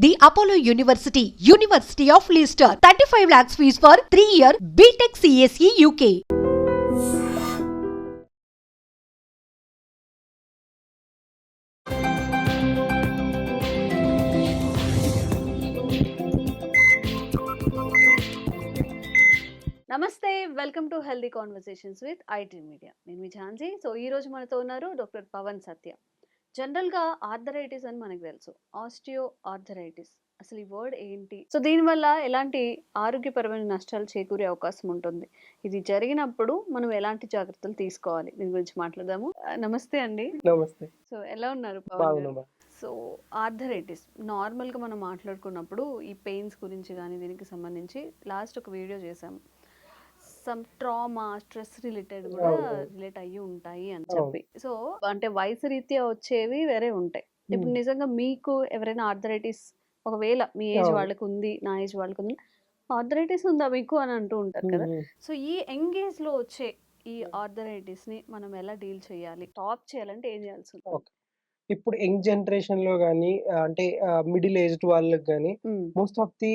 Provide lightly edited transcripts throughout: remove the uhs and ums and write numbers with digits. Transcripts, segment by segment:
The Apollo University, University of Leicester, 35 lakhs fees for 3-year BTech CSE UK. నమస్తే, welcome to healthy conversations with IT media. నేను మీ Jhansi. So ఈ రోజు మనతో ఉన్నారు doctor Pawan సత్య. జనరల్గా arthritis అని మనకు తెలుసు, ఆస్టియో ఆర్థరైటిస్. అసలు ఈ వర్డ్ ఏంటి, సో దీనివల్ల ఎలాంటి ఆరోగ్యపరమైన నష్టాలు చేకూరే అవకాశం ఉంటుంది, ఇది జరిగినప్పుడు మనం ఎలాంటి జాగ్రత్తలు తీసుకోవాలి, దీని గురించి మాట్లాడదాము. నమస్తే అండి. నమస్తే. సో ఎలా ఉన్నారు పవన్ గారు? బాగున్నామా? సో ఆర్థరైటిస్ నార్మల్గా మనం మాట్లాడుకున్నప్పుడు ఈ పెయిన్స్ గురించి కానీ దీనికి సంబంధించి లాస్ట్ ఒక వీడియో చేసాము. సమ్ ట్రామా, స్ట్రెస్ రిలేటెడ్ కూడా రిలేట్ అయ్యి ఉంటాయి అని చెప్పి. సో అంటే వయసు రీత్యా వచ్చేవి వేరే ఉంటాయి. ఇప్పుడు నిజంగా మీకు ఎవరైనా ఆర్థరైటిస్, ఒకవేళ మీ ఏజ్ వాళ్ళకి ఉంది, నా ఏజ్ వాళ్ళకి ఉంది, ఆర్థరైటిస్ ఉందా మీకు అని అంటూ ఉంటారు కదా. సో ఈ యంగేజ్ లో వచ్చే ఈ ఆర్థరైటిస్ ని మనం ఎలా డీల్ చేయాలి, స్టాప్ చేయాలంటే ఏం చేయాల్సి ఉంటుంది? ఇప్పుడు యంగ్ జనరేషన్ లో గానీ అంటే మిడిల్ ఏజ్డ్ వాళ్ళకి గానీ మోస్ట్ ఆఫ్ ది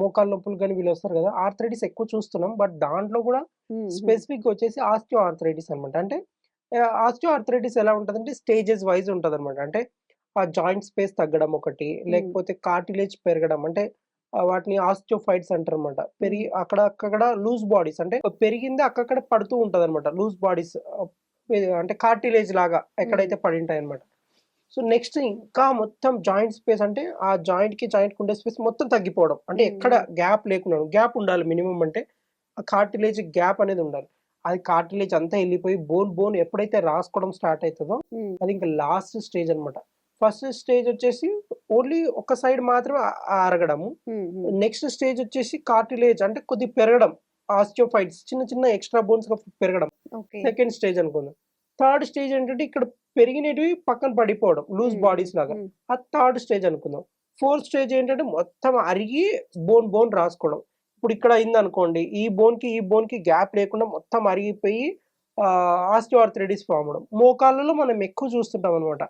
మోకాళ్ళ నొప్పులు కానీ వీళ్ళు వస్తారు కదా, ఆర్థరైటిస్ ఎక్కువ చూస్తున్నాం. బట్ దాంట్లో కూడా స్పెసిఫిక్ వచ్చేసి ఆస్టియో ఆర్థరైటిస్ అనమాట. అంటే ఆస్టియో ఆర్థరైటిస్ ఎలా ఉంటుందంటే స్టేజెస్ వైజ్ ఉంటుంది అనమాట. అంటే ఆ జాయింట్ స్పేస్ తగ్గడం ఒకటి, లేకపోతే కార్టిలేజ్ పెరగడం, అంటే వాటిని ఆస్టియోఫైట్స్ అంటారు అనమాట. పెరిగి అక్కడ లూజ్ బాడీస్, అంటే పెరిగింది అక్కడ పడుతూ ఉంటది అనమాట. లూజ్ బాడీస్ అంటే కార్టిలేజ్ లాగా ఎక్కడైతే పడి ఉంటాయి అనమాట. సో నెక్స్ట్ ఇంకా మొత్తం జాయింట్ స్పేస్, అంటే ఆ జాయింట్ కి ఉండే స్పేస్ మొత్తం తగ్గిపోవడం, అంటే ఎక్కడ గ్యాప్ లేకుండా, గ్యాప్ ఉండాలి మినిమం. అంటే ఆ కార్టిలేజ్ గ్యాప్ అనేది ఉండాలి. అది కార్టిలేజ్ అంతా వెళ్ళిపోయి బోన్ ఎప్పుడైతే రాసుకోవడం స్టార్ట్ అవుతుందో అది ఇంకా లాస్ట్ స్టేజ్ అనమాట. ఫస్ట్ స్టేజ్ వచ్చేసి ఓన్లీ ఒక సైడ్ మాత్రమే అరగడము. నెక్స్ట్ స్టేజ్ వచ్చేసి కార్టిలేజ్ అంటే కొద్ది పెరగడం, ఆస్టియోఫైట్స్ చిన్న ఎక్స్ట్రా బోన్స్ పెరగడం సెకండ్ స్టేజ్ అనుకుందాం. థర్డ్ స్టేజ్ ఏంటంటే ఇక్కడ పెరిగినవి పక్కన పడిపోవడం, లూజ్ బాడీస్ లాగా, అది థర్డ్ స్టేజ్ అనుకుందాం. ఫోర్త్ స్టేజ్ ఏంటంటే మొత్తం అరిగి బోన్ రాసుకోవడం. ఇప్పుడు ఇక్కడ అయింది అనుకోండి, ఈ బోన్ కి గ్యాప్ లేకుండా మొత్తం అరిగిపోయి ఆస్టియో ఆర్థరైటిస్ ఫామ్ అవడం. మోకాళ్ళలో మనం ఎక్కువ చూస్తుంటాం అనమాట,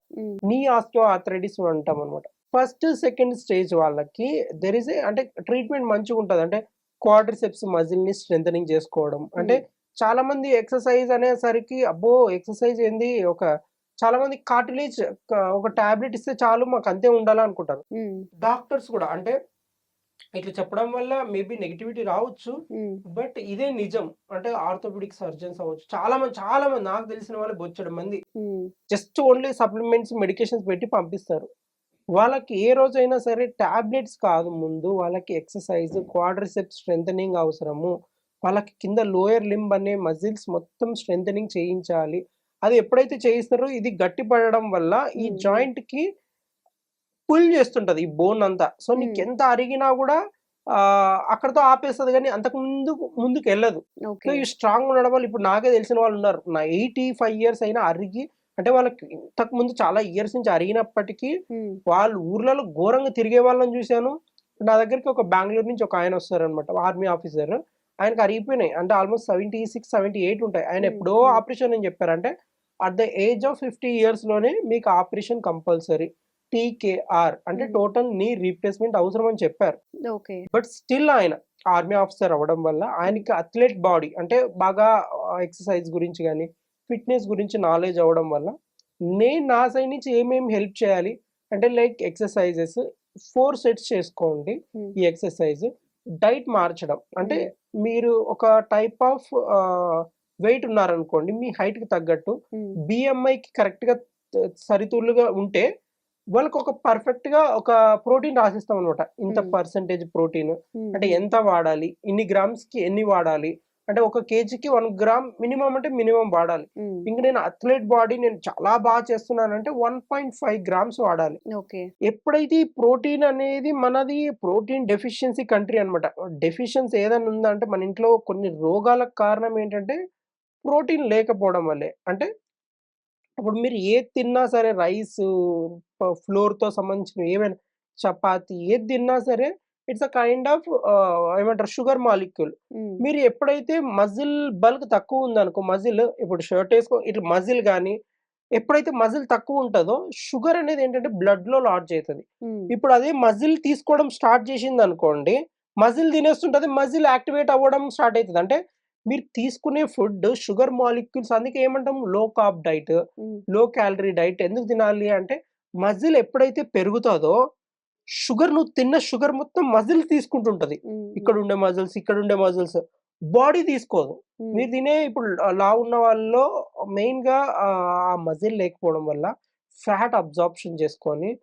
నీ ఆస్టియో ఆర్థరైటిస్ అంటాం అనమాట. ఫస్ట్ సెకండ్ స్టేజ్ వాళ్ళకి దెర్ ఇస్ అంటే ట్రీట్మెంట్ మంచిగా ఉంటుంది. అంటే క్వాడ్రిసెప్స్ మజిల్ ని స్ట్రెంథనింగ్ చేసుకోవడం. అంటే చాలా మంది ఎక్సర్సైజ్ అనేసరికి అబ్బో ఎక్సర్సైజ్ ఏంది, చాలా మంది కార్టిలేజ్ ఒక టాబ్లెట్ ఇస్తే చాలు మాకు అంతే ఉండాలనుకుంటారు. డాక్టర్స్ కూడా అంటే ఇట్లా చెప్పడం వల్ల మేబీ నెగిటివిటీ రావచ్చు, బట్ ఇదే నిజం. అంటే ఆర్థోపెడిక్ సర్జన్స్ అవ్వచ్చు, చాలా మంది నాకు తెలిసిన వాళ్ళు బొచ్చడం మంది జస్ట్ ఓన్లీ సప్లిమెంట్స్, మెడికేషన్స్ పెట్టి పంపిస్తారు. వాళ్ళకి ఏ రోజైనా సరే టాబ్లెట్స్ కాదు, ముందు వాళ్ళకి ఎక్సర్సైజ్, క్వాడ్రిసెప్స్ స్ట్రెంథనింగ్ అవసరము. వాళ్ళకి కింద లోయర్ లింబ్ అనే మజిల్స్ మొత్తం స్ట్రెంథనింగ్ చేయించాలి. అది ఎప్పుడైతే చేయిస్తారో ఇది గట్టి పడడం వల్ల ఈ జాయింట్ కి పుల్ చేస్తుంటది ఈ బోన్ అంతా. సో నీకు ఎంత అరిగినా కూడా అక్కడతో ఆపేస్తుంది, కానీ అంతకు ముందుకు వెళ్ళదు. సో ఈ స్ట్రాంగ్ ఉండడం వల్ల ఇప్పుడు నాకే తెలిసిన వాళ్ళు ఉన్నారు, నా 85 years అయినా అరిగి, అంటే వాళ్ళకి ఇంతకు ముందు చాలా ఇయర్స్ నుంచి అరిగినప్పటికీ వాళ్ళు ఊర్లలో ఘోరంగా తిరిగే వాళ్ళని చూశాను. నా దగ్గరికి ఒక బెంగళూరు నుంచి ఒక ఆయన వస్తారనమాట, ఆర్మీ ఆఫీసర్. ఆయనకు అరిగిపోయినాయి, అంటే ఆల్మోస్ట్ 76, 78 ఉంటాయి. ఆయన ఎప్పుడో ఆపరేషన్ అని చెప్పారంటే at the age of 50 years లోనే మీకు ఆపరేషన్ కంపల్సరీ, TKR అంటే టోటల్ నీ రీప్లేస్మెంట్ అవసరం అని చెప్పారు. బట్ స్టిల్ ఆయన ఆర్మీ ఆఫీసర్ అవ్వడం వల్ల ఆయనకి అథ్లెట్ బాడీ, అంటే బాగా ఎక్సర్సైజ్ గురించి కానీ ఫిట్నెస్ గురించి నాలెడ్జ్ అవ్వడం వల్ల నేను నా సైడ్ నుంచి ఏమేమి హెల్ప్ చేయాలి అంటే, లైక్ ఎక్సర్సైజెస్ 4 sets చేసుకోండి. ఈ ఎక్సర్సైజ్ డైట్ మార్చడం, అంటే మీరు ఒక టైప్ ఆఫ్ వెయిట్ ఉన్నారనుకోండి, మీ హైట్ కి తగ్గట్టు బిఎంఐకి కరెక్ట్ గా సరితూలుగా ఉంటే వాళ్ళకి ఒక పర్ఫెక్ట్ గా ఒక ప్రోటీన్ రాసిస్తాం అనమాట. ఇంత పర్సెంటేజ్ ప్రోటీన్, అంటే ఎంత వాడాలి, ఇన్ని గ్రామ్స్ కి ఎన్ని వాడాలి, అంటే ఒక కేజీకి 1 gram మినిమం, అంటే మినిమం వాడాలి. ఇంకా నేను అథ్లెట్ బాడీ నేను చాలా బాగా చేస్తున్నానంటే 1.5 grams వాడాలి. ఎప్పుడైతే ఈ ప్రోటీన్ అనేది, మనది ప్రోటీన్ డెఫిషియన్సీ కంట్రీ అనమాట. డెఫిషియన్సీ ఏదైనా ఉందంటే మన ఇంట్లో కొన్ని రోగాలకు కారణం ఏంటంటే ప్రోటీన్ లేకపోవడం వల్లే. అంటే ఇప్పుడు మీరు ఏది తిన్నా సరే, రైస్, ఫ్లోర్‌తో సంబంధించినవి ఏవైనా, చపాతీ ఏది తిన్నా సరే ఇట్స్ అ కైండ్ ఆఫ్ ఏమంటారు షుగర్ మాలిక్యూల్. మీరు ఎప్పుడైతే మజిల్ బల్క్ తక్కువ ఉందనుకో, మజిల్ ఇప్పుడు షర్ట్ వేసుకో ఇట్లా మజిల్ కానీ ఎప్పుడైతే మజిల్ తక్కువ ఉంటదో, షుగర్ అనేది ఏంటంటే బ్లడ్‌లో లాడ్జ్ అయితది. హ్మ్. ఇప్పుడు అదే మజిల్ తీసుకోవడం స్టార్ట్ చేసిందనుకోండి, మజిల్ తినేస్తుంటది. మజిల్ యాక్టివేట్ అవ్వడం స్టార్ట్ అయితది. అంటే మీరు తీసుకునే ఫుడ్ షుగర్ మాలిక్యూల్స్ అందుకే ఏమంటాం లో కార్బ్ డైట్, హ్మ్. లో క్యాలరీ డైట్ ఎందుకు తినాలి అంటే, మజిల్ ఎప్పుడైతే పెరుగుతాదో, నువ్వు తిన్న షుగర్ మొత్తం మజిల్ తీసుకుంటుంటది. హ్మ్. హ్మ్. ఇక్కడుండే మజిల్స్, ఇక్కడుండే మజిల్స్. బాడీ తీసుకోదు. హ్మ్. మీరు తినే ఇప్పుడు లావున్న వాళ్ళలో మెయిన్‌గా ఆ మజిల్ లేకపోవడం వల్ల ఫ్యాట్ అబ్జార్ప్షన్ చేసుకొని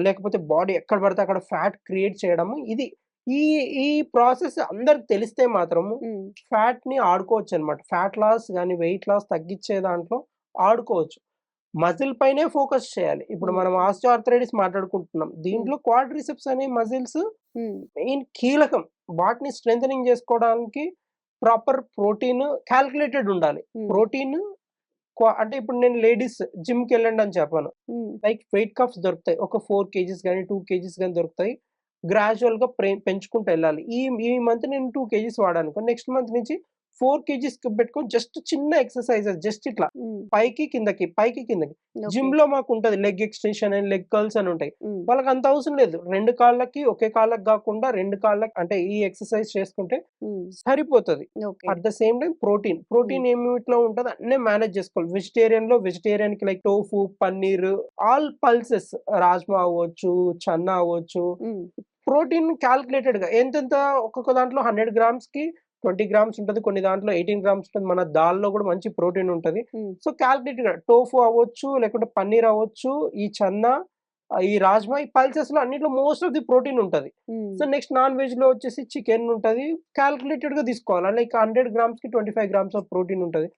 లేకపోతే బాడీ ఎక్కడ పడితే అక్కడ ఫ్యాట్ క్రియేట్ చేయడము ఇది. ఈ ఈ ప్రాసెస్ అందరికి తెలిస్తే మాత్రము హ్మ్. ఫ్యాట్‌ని ఆడుకోవచ్చనమాట. ఫ్యాట్ లాస్ గాని, వెయిట్ లాస్ తగ్గించే దాంట్లో ఆడుకోవచ్చు. మజిల్ పైనే ఫోకస్ చేయాలి. ఇప్పుడు హ్మ్. మనం ఆస్టియోఆర్థరైటిస్ మాట్లాడుకుంటున్నాం. హ్మ్. దీంట్లో క్వాడ్రిసెప్స్ అనే మజిల్స్ హ్మ్. మెయిన్ కీలకం. వాటిని స్ట్రెంథెనింగ్ చేసుకోవడానికి ప్రాపర్ ప్రోటీన్ కాలిక్యులేటెడ్ ఉండాలి. హ్మ్. ప్రోటీన్ అంటే ఇప్పుడు నేను లేడీస్ జిమ్‌కెళ్ళండి అని చెప్పను. హ్మ్. లైక్ వెయిట్ కప్స్ దొరుకుతాయి. ఒక 4 కేజీస్ గాని, 2 కేజీస్ గాని దొరుకుతాయి. గ్రాడ్యుయల్‌గా పెంచుకుంటూ ఎళ్ళాలి. ఈ మంత్ నేను 2 కేజీస్ వాడాననుకో, నెక్స్ట్ మంత్ నుంచి 4 కేజీస్‌కి పెట్టుకొని జస్ట్ చిన్న ఎక్సర్‌సైజెస్ జస్ట్ ఇట్లా హ్మ్. పైకి, కిందకి, పైకి, కిందకి. ఓకే. జిమ్‌లో మాకుంటది లెగ్ ఎక్స్‌టెన్షన్ అని, లెగ్ కర్ల్స్ అని ఉంటాయి. హ్మ్. వాళ్ళకంత అవసరం లేదు. 2 కాళ్ళకి ఒకే కాళ్ళకి గాకుండా 2 కాళ్ళకి అంటే ఈ ఎక్సర్‌సైజ్ చేసుకుంటే హ్మ్. సరిపోతది. Okay. At the same time protein. హ్మ్. ప్రోటీన్ ఏమిట్లో ఉంటదో అన్నీ మేనేజ్ జేసుకోవాలి. వెజిటేరియన్‌కి like tofu, paneer all pulses rajma అవ్వచ్చు, చన్నా అవ్వచ్చు. హ్మ్. ప్రోటీన్ కాలిక్యులేటెడ్‌గా ఎంతెంత ఒక్కొక్క దాంట్లో 100 గ్రామ్స్‌కి 20 గ్రామ్స్ ఉంటది. కొన్ని దాంట్లో 18 గ్రామ్స్ ఉంటది. మన దాల్‌లో గూడా మంచి ప్రోటీన్ ఉంటది. హ్మ్. సో, కాలిక్యులేటెడ్‌గా టోఫు అవ్వచ్చు, లేకుంటే పన్నీర్ అవ్వచ్చు, ఈ చన్నా, ఈ రాజ్మా, ఈ పల్సెస్‌లో అన్నిట్లో మోస్ట్ ఆఫ్ ది ప్రోటీన్ ఉంటది. హ్మ్. సో, నెక్స్ట్ నాన్ వెజ్‌లో వచ్చేసి చికెన్ ఉంటది. కాలిక్యులేటెడ్‌గా తీసుకోవాలి. లైక్ 100 గ్రామ్స్‌కి 25 గ్రామ్స్ ఆఫ్ ప్రోటీన్ ఉంటది.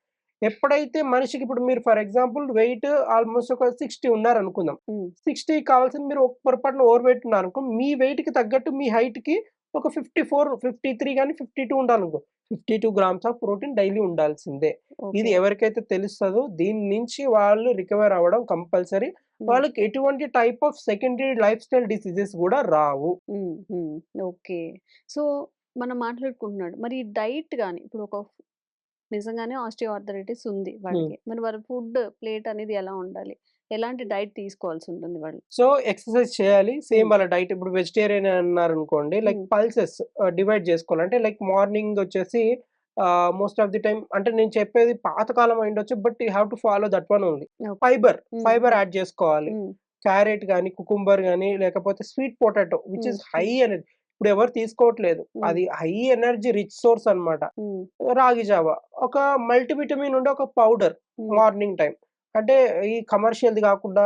ఎప్పుడైతే మనిషికి ఇప్పుడు మీరు ఫర్ ఎగ్జాంపుల్ వెయిట్ ఆల్‌మోస్ట్ ఒక 60 ఉన్నారనుకుందాం. హ్మ్. 60 కావాల్సింది మీరు పొరపాటున ఓవర్ వెయిట్ ఉన్నారనుకో, మీ వెయిట్‌కి తగ్గట్టు మీ హైట్‌కి ఒక 54, 53 గాని, 52 ఉండాలనుకో. 52 గ్రామ్స్ ఆఫ్ ప్రోటీన్ డైలీ ఉండాల్సిందే. ఇది ఓకే. ఎవరికైతే తెలుస్తదో దీని నుంచి వాళ్ళు రికవర్ అవ్వడం కంపల్సరీ. హ్మ్. వాళ్ళకి ఎటువంటి type of secondary life style diseases గూడా రావు. హ్మ్. హ్మ్. ఓకే. సో, మనం మాట్లాడుకుంటున్నాడు. మరి ఈ డైట్ గాని ఇప్పుడు నిజంగానే ఆస్టియోఆర్థరైటిస్ ఉంది హ్మ్. వాడికి. మరి వాళ్ళ ఫుడ్ ప్లేట్ అనేది ఎలా ఉండాలి? ఎలాంటి డైట్ తీసుకోవాల్సుంటుంది వాళ్ళు? సో, ఎక్సర్‌సైజ్ చేయాలి. సేమ్ హ్మ్. వాళ్ళ డైట్ ఇప్పుడు వెజిటేరియన్ అన్నారనుకోండి, లైక్ హ్మ్. పల్సెస్ డివైడ్ జేసుకోవాలి. అంటే లైక్ మార్నింగ్ వచ్చేసి మోస్ట్ ఆఫ్ ది టైమ్ అంటే నేను చెప్పేది పాతకాలం అయ్యుండొచ్చు. But you have to follow that one only. Okay. హ్మ్. ఫైబర్ హ్మ్. యాడ్ జేసుకోవాలి. హ్మ్. క్యారెట్ గాని, కుకుంబర్ గాని, లేకపోతే స్వీట్ పొటాటో విచ్ హ్మ్. ఈస్ హై హ్మ్. ఎనర్జీ. ఇప్పుడు ఎవరు తీసుకోవట్లేదు. హ్మ్. అది హై ఎనర్జీ రిచ్ సోర్స్ అన్నమాట. హ్మ్. రాగి జావా. ఒక మల్టీవిటమిన్ ఉండే ఒక పౌడర్ హ్మ్. Morning time. అంటే ఈ కమర్షియల్‌ది గాకుండా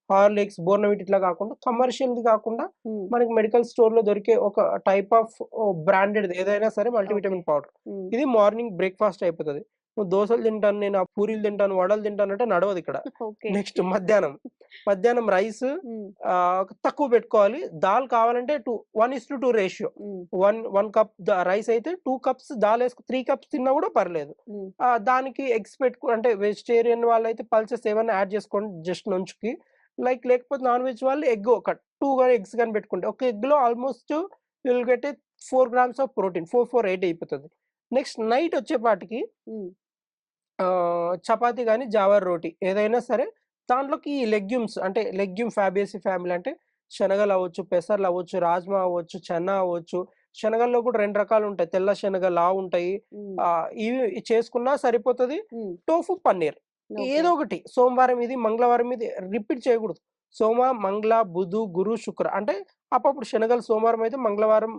హార్లిక్స్, బోర్న్‌విటా ఇట్లా గాకుండా కమర్షియల్‌ది గాకుండా హ్మ్. మనకి మెడికల్ స్టోర్‌లో దొరికే ఒక టైప్ ఆఫ్ బ్రాండెడ్‌ది ఏదైనా సరే ఓకే. Multivitamin powder. హ్మ్. ఇది మార్నింగ్ బ్రేక్‌ఫాస్ట్ అయిపోతది. నువ్వు దోసలు తింటాను, నేను ఆ పూరీలు తింటాను, వడలు తింటానంటే నడవదిక్కడ. ఓకే. నెక్స్ట్ మధ్యాహ్నం రైస్ హ్మ్. తక్కువ పెట్టుకోవాలి. దాల్ కావాలంటే 1:2 రేషియో. హ్మ్. 1 కప్ రైస్ అయితే 2 కప్స్ దాలేసుకు 3 కప్స్ తిన్నా గూడా పర్లేదు. హ్మ్. దానికి ఎగ్స్ అంటే వెజిటేరియన్ వాళ్ళైతే పల్సెస్ ఏవన్నా యాడ్ చేసుకోండి జస్ట్ నంచుకి. లేకపోతే నాన్ వెజ్ వాళ్ళు ఎగ్ ఒక 2 గాని ఎగ్స్ గాని పెట్టుకుంటే ఒక ఎగ్‌లో almost you will get 4 grams of protein. 8 అయిపోతది. నెక్స్ట్ నైట్ వచ్చేపాటికి హ్మ్. చపాతీ గాని, జావర్ రోటీ ఏదైనా సరే దాంట్లోకి ఈ లెగ్యూమ్స్ అంటే ఫ్యాబేసి ఫ్యామిలీ అంటే శనగలవ్వచ్చు, పెసర్లవ్వచ్చు, రాజ్మా అవ్వచ్చు, చన్నా అవ్వచ్చు. శనగల్లో కూడా 2 రకాలుంటాయి. తెల్ల శనగ లావుంటాయి. హ్మ్. ఇవి చేసుకున్నా సరిపోతది. హ్మ్. Tofu, paneer okay. ఏదో ఒకటి సోమవారం ఇది, మంగళవారం ఇది రిపీట్ చేయకూడదు. సోమ, మంగళ, బుధు, గురు, శుక్ర అంటే అప్పుడప్పుడు శనగలు సోమవారం అయితే మంగళవారం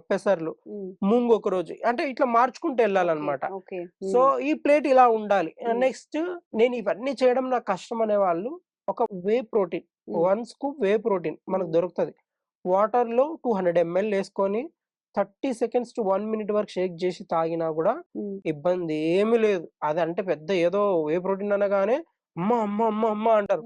పెసర్లు, హ్మ్. మూంగ్ ఒకరోజు అంటే ఇట్లా మార్చుకుంటూ ఓకే. ఎళ్ళాలన్నమాట. ఓకే. సో, హ్మ్. ఈ ప్లేట్ ఇలా ఉండాలి. హ్మ్. నెక్స్ట్ నేను ఇవన్నీ చేయడం నాకు కష్టం అనేవాళ్ళు ఒక వే ప్రోటీన్, హ్మ్. 1 స్కూప్ వే ప్రోటీన్ మనకు హ్మ్. దొరుకుతది. వాటర్‌లో 200 ఎంఎల్ ఏసుకొని 30 సెకండ్స్ టు 1 మినిట్ వరకు షేక్ జేసి తాగినా గూడా హ్మ్. ఇబ్బందేమి లేదు. అదంటే పెద్ద ఏదో వే ప్రోటీన్ అనగానే అమ్మ, అమ్మ, అమ్మ, అమ్మ అంటారు.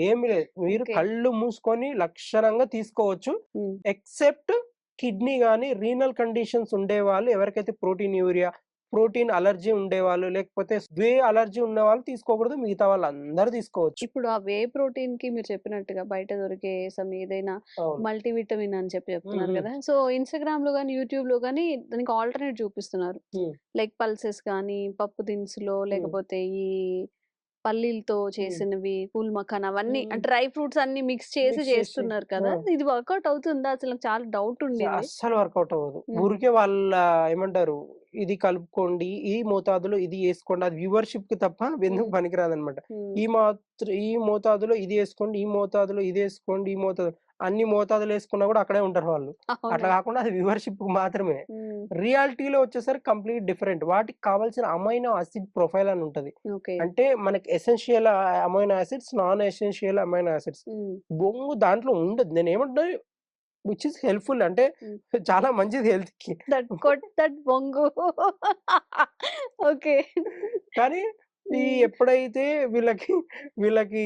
ఏమి లేదు. మీరు ఓకే. కళ్ళు మూసుకొని లక్షణంగా తీసుకోవచ్చు. హ్మ్. ఎక్సెప్ట్ కిడ్నీ గాని, రీనల్ కండిషన్స్ ఉండేవాళ్ళు ఎవరికైతే ప్రోటీన్ అలర్జీ ఉండేవాళ్ళు, లేకపోతే వే అలర్జీ ఉన్నవాళ్ళు తీసుకోకూడదు. మిగతా వాళ్ళందరూ తీసుకోవచ్చు. ఇప్పుడు ఆ వే ప్రోటీన్‌కి మీరు చెప్పినట్టుగా బయట దొరికే ఏదైనా అవును. మల్టీవిటమిన్ అని హ్మ్. చెప్తున్నారు హ్మ్. కదా! సో, ఇన్‌స్టాగ్రామ్‌లో గాని, యూట్యూబ్‌లో గాని దానికి ఆల్టర్‌నేట్ చూపిస్తున్నారు. హ్మ్. లైక్ పల్సెస్ కానీ, పప్పు దినుసులో హ్మ్. లేకపోతే ఈ పల్లీలతో చేసినవి, పూల్ మఖానా అవన్నీ డ్రై ఫ్రూట్స్ అన్ని మిక్స్ చేసి మిక్స్ చేసి చేస్తున్నారు కదా! ఇది వర్కౌట్ అవుతుందా? అసలు నాకు చాలా డౌట్ ఉండింది. అస్సలు వర్కౌట్ అవ్వదు. హ్మ్. ఊరికే వాళ్ళ ఏమంటారు, ఇది కలుపుకోండి, ఈ మోతాదులో ఇది యేసుకోండి. అది వ్యూవర్‌షిప్‌కి తప్ప ఎందుకు పనికిరాదనమాట. హ్మ్. ఈ మోతాదులో ఇది యేసుకోండి, ఈ మోతాదులో ఇది యేసుకోండి, ఈ మోతాదు అన్ని మోతాదులేసుకున్నా గూడా అక్కడే ఉంటారు వాళ్ళు. అట్లా అవునా? గాకుండా అది వ్యూవర్‌షిప్‌కి మాత్రమే. హ్మ్. రియాలిటీలో వచ్చేసరికి కంప్లీట్ డిఫరెంట్. వాటికి కావాల్సిన అమైనో యాసిడ్ ప్రొఫైల్ అని ఉంటది. ఓకే. అంటే మనకి essential amino acids, non essential amino acids. హ్మ్. బొంగు దాంట్లో ఉండదు. నేనేమంటున్నా విచ్ ఈస్ హెల్ప్‌ఫుల్ అంటే హ్మ్. చాలా మంచిది హెల్త్‌కి. దట్ బొంగు. ఓకే. కానీ ఎప్పుడైతే వీళ్ళకి వీళ్ళకి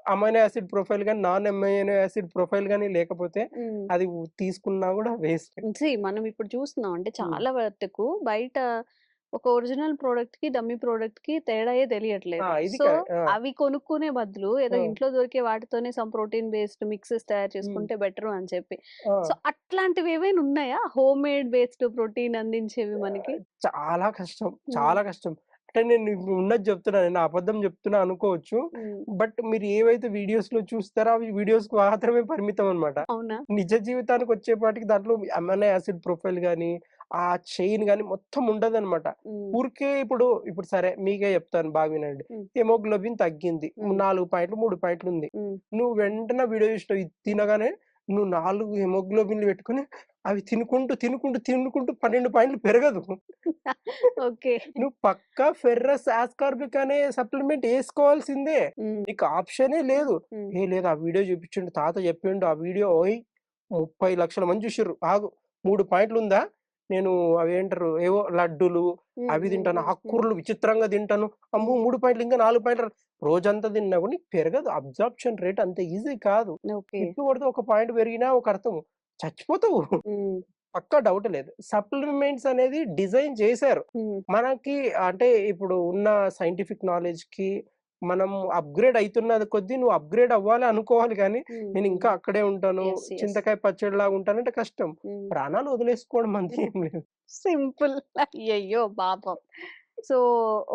అమైనో యాసిడ్ ప్రొఫైల్ గాని, నాన్ అమైనో యాసిడ్ ప్రొఫైల్ గాని లేకపోతే హ్మ్. అది తీసుకున్నా గూడా వేస్టే. మనం ఇప్పుడు చూస్తున్నాం అంటే హ్మ్. చాలా వరకు బయట ఒక ఒరిజినల్ ప్రోడక్ట్‌కి, డమ్మీ ప్రోడక్ట్‌కి తేడాయే తెలియట్లేదు. ఇది సో, ఆ! అవి కొనుక్కునే బదులు ఏదో ఆ! ఇంట్లో దొరికే వాటితోనే సమ్ ప్రోటీన్ బేస్డ్ మిక్సెస్ తయారు హ్మ్. చేసుకుంటే బెటరు అని చెప్పి. ఆ! సో, అట్లాంటివి ఏవైనా ఉన్నాయా? హోమ్‌మేడ్ బేస్డ్ ప్రోటీన్ అందించేవి మనకి? చాలా కష్టం. హ్మ్. చాలా కష్టం. అంటే నేను ఇప్పుడు ఉన్నది జెప్తున్నా. నేను అబద్ధం జెప్తున్నా అనుకోవచ్చు. హ్మ్. బట్ మీరు ఏవైతే వీడియోస్‌లో చూస్తారో అవి వీడియోస్‌కి మాత్రమే పరిమితం అన్నమాట. అవునా? నిజ జీవితానికొచ్చేపాటికి దాంట్లో అమైనో యాసిడ్ ప్రొఫైల్ గాని, ఆ చైన్ గాని మొత్తం ఉండదనమాట. హ్మ్. ఊరికే ఇప్పుడు సరే మీకే చెప్తాను బాగా వినండి. హ్మ్. హిమోగ్లోబిన్ తగ్గింది. హ్మ్. 4 పాయింట్లు, 3 పాయింట్లుంది. హ్మ్. నువ్వు వెంటనే వీడియో చూసినావు. ఇది తినగానే నువ్వు 4 హిమోగ్లోబిన్‌లు పెట్టుకొని అవి తినుకుంటూ 12 పాయింట్లు పెరగదు. ఓకే. నువ్వు పక్కా ఫెర్రస్ ఆస్కార్బిక్ అనే సప్లిమెంట్ ఏసుకోవాల్సిందే. హ్మ్. నీకు ఆప్షనే లేదు. హ్మ్. లేదు ఆ వీడియో చూపించిండు. తాత చెప్పిండు. ఆ వీడియో 30,00,000 మంది చూషిర్రు. ఆగు 3 పాయింట్లుందా? నేను అవేంటారు ఏవో లడ్డులు హ్మ్. అవి హ్మ్. తింటాను. హ్మ్. హ్మ్. ఆకుకూరలు విచిత్రంగా తింటాను. అమ్మో! హ్మ్. 3 పాయింట్లు ఇంకా 4 పాయింట్లు రోజంతా తిన్నా కూడా నీకు పెరగదు. అబ్జార్ప్షన్ రేట్ అంత ఈజీ కాదు. ఓకే. తిప్పి కొడితే ఒక పాయింట్ పెరిగినా ఒక అర్థం. చచ్చిపోతావు. హ్మ్. పక్కా డౌట్ లేదు. సప్లిమెంట్స్ అనేది డిజైన్ చేశారు. హ్మ్. మనకి అంటే ఇప్పుడు ఉన్న సైంటిఫిక్ నాలెడ్జ్‌కి మనం అప్‌గ్రేడ్ అయితున్నది కొద్దీ నువ్వు అప్‌గ్రేడ్ అవ్వాలి అనుకోవాలి గానీ, హ్మ్. నేను ఇంకా హ్మ్. అక్కడే ఉంటాను, యెస్. యెస్. చింతకాయ పచ్చడిలాగా ఉంటానంటే కష్టం. హ్మ్. ప్రాణాలు వదిలేసుకోవడం అంతే ఏం లేదు. సింపుల్. అయ్యయ్యో! పాపం. So,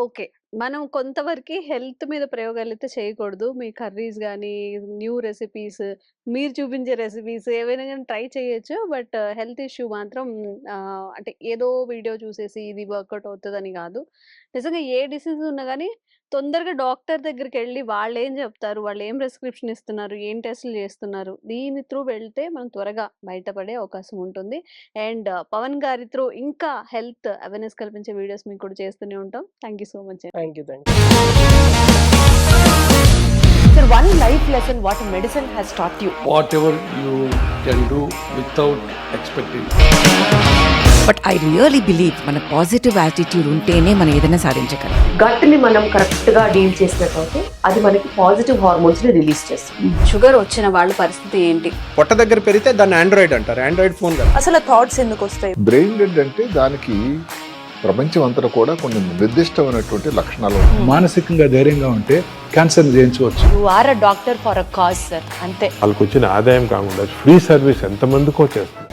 okay. మనం కొంతవరకి హెల్త్ మీద ప్రయోగాలైతే చేయకూడదు. మీ కర్రీస్ గానీ, న్యూ రెసిపీస్, మీరు చూపించే రెసిపీస్ ఏవైనా గానీ ట్రై చేయొచ్చు. బట్ హెల్త్ ఇష్యూ మాత్రం అంటే ఏదో వీడియో చూసేసి ఇది వర్కౌట్ అవుతదని గాదు. నిజంగా ఏ డిసీజ్ ఉన్నా గానీ తొందరగా డాక్టర్ దగ్గరికెళ్ళి వాళ్ళేం జెప్తారు, వాళ్ళేం ప్రిస్క్రిప్షన్ ఇస్తున్నారు, ఏం టెస్టులు జేస్తున్నారు, దీని త్రూ వెళ్తే మనం త్వరగా బయటపడే అవకాశం ఉంటుంది. అండ్ పవన్ గారి త్రూ ఇంకా హెల్త్ అవేర్‌నెస్ కల్పించే వీడియోస్ మీకు కూడా చేస్తూనే ఉంటాం. థాంక్ యూ సో మచ్ అండి. Thank you. Sir, one life lesson what medicine has taught you. whatever you can do without expecting. But I really believe మన పాజిటివ్ యాటిట్యూడ్ ఉంటేనే మనం ఏదైనా సాధించగలం. గట్ని మనం కరెక్ట్ గా డీల్ చేసినట్లయితే అది మనకి పాజిటివ్ హార్మోన్స్ ని రిలీజ్ చేస్తుంది. షుగర్ వచ్చిన వాళ్ళ పరిస్థితి ఏంటి? పొట్ట దగ్గర పెరిగితే దాన్ని ఆండ్రాయిడ్ అంటారు. ఆండ్రాయిడ్ ఫోన్ కదా. అసలు థాట్స్ ఎందుకు వస్తాయి? బ్రెయిన్ డెడ్ అంటే దానికి ప్రపంచం అంతా కూడా కొన్ని నిర్దిష్టమైనటువంటి లక్షణాలు ఉంటాయి. మానసికంగా ధైర్యంగా ఉంటే క్యాన్సర్ జయించవచ్చు. You are a doctor for a cause, sir. అంతే. వాళ్ళకి వచ్చిన ఆదాయం కాకుండా ఫ్రీ సర్వీస్ ఎంతమందికో చేస్తుంది.